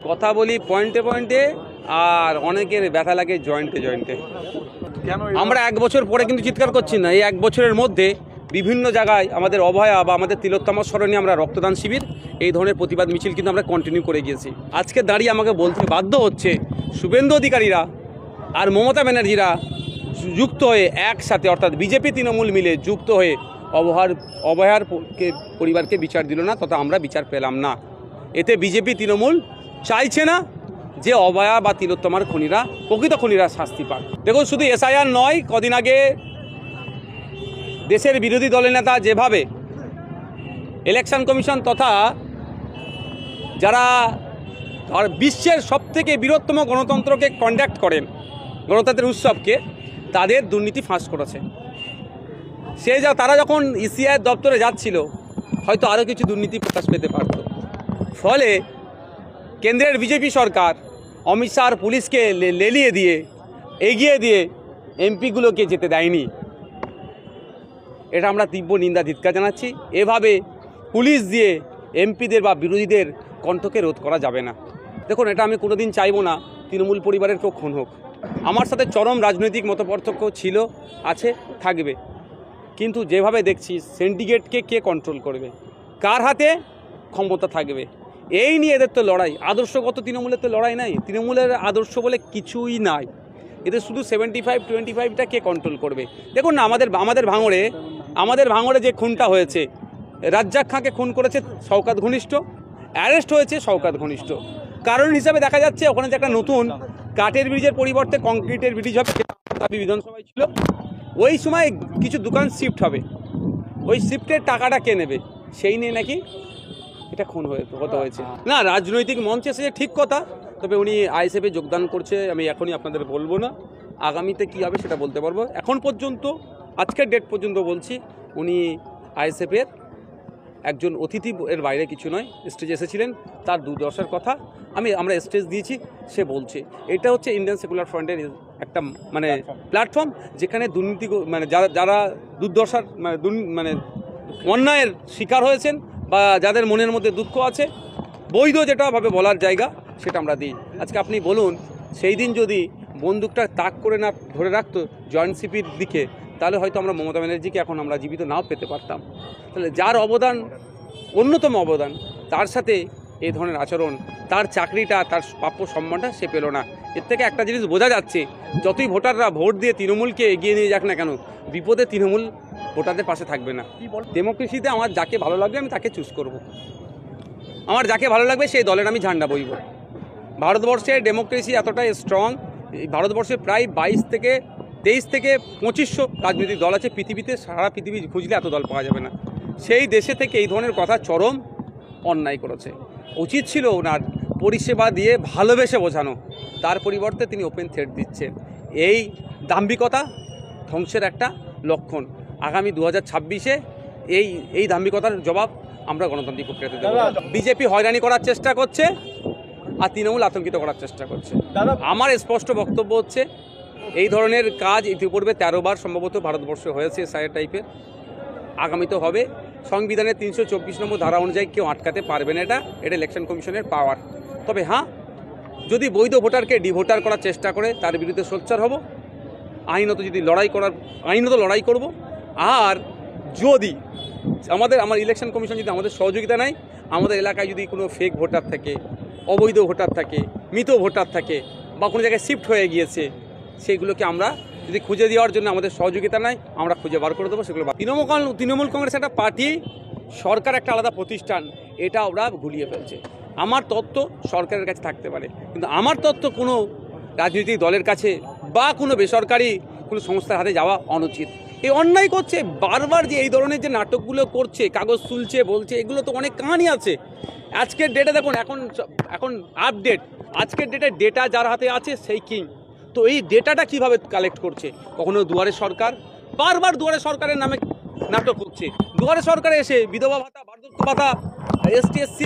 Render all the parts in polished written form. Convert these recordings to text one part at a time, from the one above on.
কথা বলি পয়েন্টে পয়েন্টে, আর অনেকের ব্যথা লাগে জয়েন্টে জয়েন্টে। আমরা 1 বছর পরে কিন্তু চিৎকার করছি না, এই 1 বছরের মধ্যে বিভিন্ন জায়গায় আমাদের অভয়া বা আমাদের তিলোত্তমা স্মরণে আমরা রক্তদান শিবির এই ধরনের প্রতিবাদ মিছিল কিন্তু আমরা কন্টিনিউ করে গিয়েছি। আজকে দাঁড়িয়ে আমাকে বলতে বাধ্য হচ্ছে শুভেন্দু অধিকারীরা আর মমতা ব্যানার্জিরা যুক্ত হয়ে একসাথে, অর্থাৎ বিজেপি তৃণমূল মিলে যুক্ত হয়ে অভয়ার পরিবারকে বিচার দিল না, তথা আমরা বিচার পেলাম না। এতে বিজেপি তৃণমূল চাইছে না যে অভয়া বা তিলোত্তমার খুনিরা, প্রকৃত খুনিরা শাস্তি পাক। দেখুন, শুধু এসআইআর নয়, কদিন আগে দেশের বিরোধী দলের নেতা যেভাবে ইলেকশন কমিশন তথা যারা বিশ্বের সবথেকে বৃহত্তম গণতন্ত্রকে কন্ডাক্ট করেন, গণতন্ত্রের উৎসবকে, তাদের দুর্নীতি ফাঁস করেছে। তারা যখন ইসিআই দপ্তরে যাচ্ছিল, হয়তো আরও কিছু দুর্নীতি প্রকাশ পেতে পারত। ফলে কেন্দ্রের বিজেপি সরকার অমিত শাহ পুলিশকে লেলিয়ে দিয়ে, এগিয়ে দিয়ে এমপিগুলোকে যেতে দেয়নি। এটা আমরা তীব্র নিন্দা ধিক্কার জানাচ্ছি। এভাবে পুলিশ দিয়ে এমপিদের বা বিরোধীদের কণ্ঠকে রোধ করা যাবে না। দেখুন, এটা আমি কোনোদিন চাইবো না তৃণমূল পরিবারের কেউ খুন হোক। আমার সাথে চরম রাজনৈতিক মতপার্থক্য ছিল, আছে, থাকবে, কিন্তু যেভাবে দেখছি সিন্ডিকেটকে কে কন্ট্রোল করবে, কার হাতে ক্ষমতা থাকবে, এই নিয়ে এদের তো লড়াই। আদর্শগত তৃণমূলের তো লড়াই নাই, তৃণমূলের আদর্শ বলে কিছুই নাই। এদের শুধু 75-25টা কে কন্ট্রোল করবে। দেখুন না, আমাদের ভাঙড়ে যে খুনটা হয়েছে, রাজ্জাক খাঁকে খুন করেছে শওকত ঘনিষ্ঠ, অ্যারেস্ট হয়েছে শওকত ঘনিষ্ঠ। কারণ হিসাবে দেখা যাচ্ছে ওখানে যে একটা নতুন কাঠের ব্রিজের পরিবর্তে কংক্রিটের ব্রিজ হবে, দাবি বিধানসভায় ছিল। ওই সময় কিছু দোকান শিফট হবে, ওই শিফটের টাকাটা কে নেবে, সেই নিয়ে নাকি এটা খুন হতে হয়েছে। না, রাজনৈতিক মঞ্চে এসেছে ঠিক কথা, তবে উনি আইএসএফে যোগদান করছে, আমি এখনই আপনাদের বলবো না। আগামীতে কী হবে সেটা বলতে পারবো। এখন পর্যন্ত, আজকের ডেট পর্যন্ত বলছি, উনি আইএসএফের একজন অতিথি, এর বাইরে কিছু নয়। স্টেজে এসেছিলেন, তার দুর্দশার কথা আমরা স্টেজ দিয়েছি, সে বলছে। এটা হচ্ছে ইন্ডিয়ান সেকুলার ফ্রন্টের একটা প্ল্যাটফর্ম, যেখানে দুর্নীতি যারা দুর্দশার অন্যায়ের শিকার হয়েছেন বা যাদের মনের মধ্যে দুঃখ আছে, বৈধ যেটাভাবে বলার জায়গা সেটা আমরা দিই। আজকে আপনি বলুন, সেই দিন যদি বন্দুকটা তাক করে না ধরে রাখতো জয়েন্ট সিপির দিকে, তাহলে হয়তো আমরা মমতা ব্যানার্জিকে এখন আমরা জীবিত নাও পেতে পারতাম। তাহলে যার অবদান, অন্যতম অবদান, তার সাথে এই ধরনের আচরণ, তার চাকরিটা, তার প্রাপ্য সম্মানটা সে পেল না। এর থেকে একটা জিনিস বোঝা যাচ্ছে, যতই ভোটাররা ভোট দিয়ে তৃণমূলকে এগিয়ে নিয়ে যাক না কেন, বিপদে তৃণমূল ভোটারদের পাশে থাকবে না। ডেমোক্রেসিতে আমার যাকে ভালো লাগবে আমি তাকে চুজ করব, আমার যাকে ভালো লাগবে সেই দলের আমি ঝান্ডা বইব। ভারতবর্ষের ডেমোক্রেসি এতটাই স্ট্রং, ভারতবর্ষে প্রায় 23 থেকে 2500 রাজনৈতিক দল আছে পৃথিবীতে। সারা পৃথিবী খুঁজলে এত দল পাওয়া যাবে না। সেই দেশে থেকে এই ধরনের কথা চরম অন্যায় করেছে। উচিত ছিল ওনার পরিষেবা দিয়ে ভালোবেসে বোঝানো, তার পরিবর্তে তিনি ওপেন থ্রেট দিচ্ছেন। এই দাম্ভিকতা ধ্বংসের একটা লক্ষণ। আগামী 2026-এ এই দাম্ভিকতার জবাব আমরা গণতান্ত্রিক প্রক্রিয়াতে দেব। বিজেপি হয়রানি করার চেষ্টা করছে আর তৃণমূল আতঙ্কিত করার চেষ্টা করছে। আমার স্পষ্ট বক্তব্য হচ্ছে, এই ধরনের কাজ ইতিপূর্বে 13 বার সম্ভবত ভারতবর্ষে হয়েছে এসআইআর টাইপের, আগামীতে হবে। সংবিধানের 324 নম্বর ধারা অনুযায়ী কেউ আটকাতে পারবে না। এটা ইলেকশন কমিশনের পাওয়ার। তবে হ্যাঁ, যদি বৈধ ভোটারকে ডিভোটার করার চেষ্টা করে তার বিরুদ্ধে সোচ্চার হব, আইনত লড়াই করব। আর যদি আমার ইলেকশন কমিশন যদি আমাদের সহযোগিতা নেয়, আমাদের এলাকায় যদি কোনো ফেক ভোটার থাকে, অবৈধ ভোটার থাকে, মৃত ভোটার থাকে, বা কোনো জায়গায় শিফট হয়ে গিয়েছে, সেইগুলোকে আমরা যদি খুঁজে দেওয়ার জন্য আমাদের সহযোগিতা নেয়, আমরা খুঁজে বার করে দেবো সেগুলো। তৃণমূল কংগ্রেস একটা পার্টি, সরকার একটা আলাদা প্রতিষ্ঠান, এটা ওরা গুলিয়ে ফেলছে। আমার তথ্য সরকারের কাছে থাকতে পারে, কিন্তু আমার তথ্য কোনো রাজনৈতিক দলের কাছে বা কোনো বেসরকারি কোনো সংস্থার হাতে যাওয়া অনুচিত। এই অন্যায় করছে বারবার, যে এই ধরনের যে নাটকগুলো করছে, কাগজ তুলছে, বলছে, এগুলো তো অনেক কাহিনী আছে। আজকের ডেটে দেখুন, এখন আপডেট, আজকের ডেটে ডেটা যার হাতে আছে সেই কিং। তো এই ডেটাটা কিভাবে কালেক্ট করছে? কখনো দুয়ারে সরকার, বারবার দুয়ারে সরকারের নামে নাটক হচ্ছে। দুয়ারে সরকারে এসে বিধবা ভাতা, বার্ধক্য ভাতা, ST/SC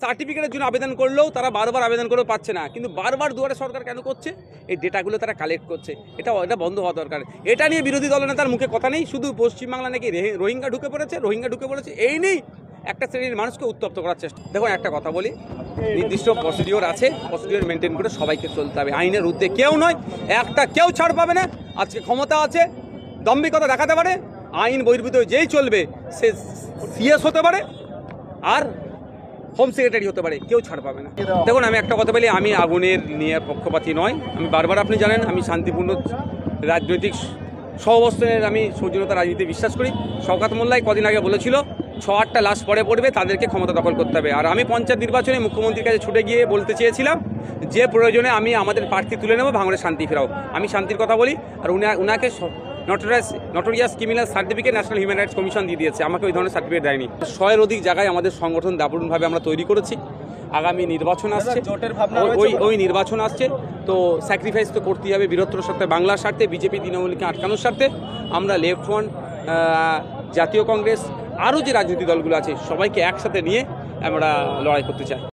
সার্টিফিকেটের জন্য আবেদন করলেও তারা বারবার আবেদন করেও পাচ্ছে না। কিন্তু বারবার দুয়ারে সরকার কেন করছে? এই ডেটাগুলো তারা কালেক্ট করছে। এটা বন্ধ হওয়া দরকার। এটা নিয়ে বিরোধী দলনেতার মুখে কথা নেই, শুধু পশ্চিমবাংলা নাকি রোহিঙ্গা ঢুকে পড়েছে, এই নেই একটা শ্রেণীর মানুষকে উত্তপ্ত করার চেষ্টা। দেখুন একটা কথা বলি, নির্দিষ্ট প্রসিডিওর আছে, প্রসিডিওর মেনটেন করে সবাইকে চলতে হবে। আইনের ঊর্ধ্বে কেউ নয়, কেউ ছাড় পাবে না। আজকে ক্ষমতা আছে, দম্ভিকতা দেখাতে পারে, আইন বহির্ভূত যেই চলবে সে সিএস হতে পারে আর হোম সেক্রেটারি হতে পারে, কেউ ছাড় পাবে না। দেখুন আমি একটা কথা বলি, আমি আগুনের নিয়ে পক্ষপাতী নয়। আমি বারবার, আপনি জানেন, আমি শান্তিপূর্ণ রাজনৈতিক সহাবস্থানের, আমি সৌজন্যতা রাজনীতি বিশ্বাস করি। শওকত মোল্লাই কদিন আগে বলেছিল 6-8টা লাশ পরে পড়বে, তাদেরকে ক্ষমতা দখল করতে হবে। আর আমি পঞ্চায়েত নির্বাচনে মুখ্যমন্ত্রীর কাছে ছুটে গিয়ে বলতে চেয়েছিলাম যে প্রয়োজনে আমি আমাদের প্রার্থী তুলে নেব, ভাঙড়ে শান্তি ফেরাও। আমি শান্তির কথা বলি, আর উনাকে notorious criminal certificate national human rights commission দিয়ে দিয়েছে, আমাকে ওই ধরনের সার্টিফিকেট দেয়নি। 100-এর অধিক জায়গায় আমাদের সংগঠন দারুণভাবে আমরা তৈরি করেছি। আগামী নির্বাচন আসছে, ওই নির্বাচন আসছে, তো স্যাক্রিফাইস তো করতেই হবে বৃহত্তর স্বার্থে, বাংলার স্বার্থে, বিজেপি তৃণমূলকে আটকানোর স্বার্থে। আমরা লেফট ফ্রন্ট, জাতীয় কংগ্রেস, আরও যে রাজনৈতিক দলগুলো আছে সবাইকে একসাথে নিয়ে আমরা লড়াই করতে চাই।